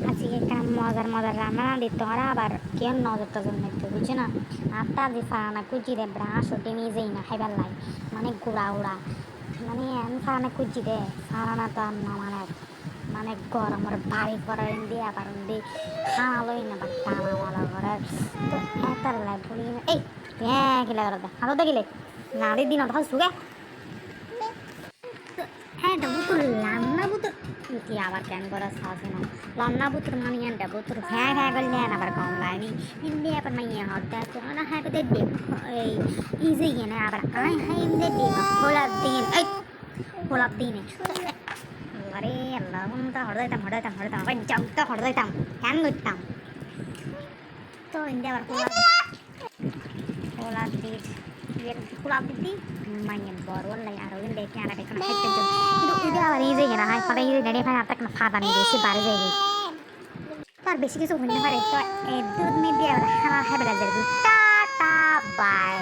আজকে একটা মজার মজার রান্না রাঁধি তোরা আবার কেন নজর টজর নিতে বুঝছো না আর তার যে ফারানা কুচি দে ব্রাশ ওটে নিজেই না খাইবার লাই মানে গুড়া উড়া মানে আমি ফারানা কুচি দে ফারানা তো আর না মানে মানে গরমের বাড়ি করার দিয়ে আবার দিয়ে খানা লই না বা টানা মালা করার তো এটার লাই বলি এই হ্যাঁ গিলা করে দে হাতো দেখিলে নারী দিন অত সুগে হ্যাঁ এটা বুতুর রান্না বুতুর কি আবার কেন করে সাথে না লন্না বুতুর মানি আনটা বুতুর হ্যাঁ হ্যাঁ করলে আবার কম গায়নি ইন্দি আবার মাইয়া হতে তো না হ্যাঁ তো দে এই ইজি না আবার আই হাই ইন্দে দে হোলাপ দিন এই হোলাপ দিন আরে আল্লাহ তা হড়াইতাম আবার জামটা হড়াইতাম কেন করতাম তো ইন্দি আবার হোলাপ দিন হোলাপ দিদি মাইয়া বড় লাই আর ওই দেখে আর এখন খাইতে কিন্তু এটা আবার ইজি না হাই ফাটা ইজি নেড়ে ফাটা একটা ফাটা নেই বেশি বাড়ে যায় আর বেশি কিছু হইতে পারে তো দুধ নিয়ে দিয়ে হারা হ্যাঁ বেলা যাবে টাটা বাই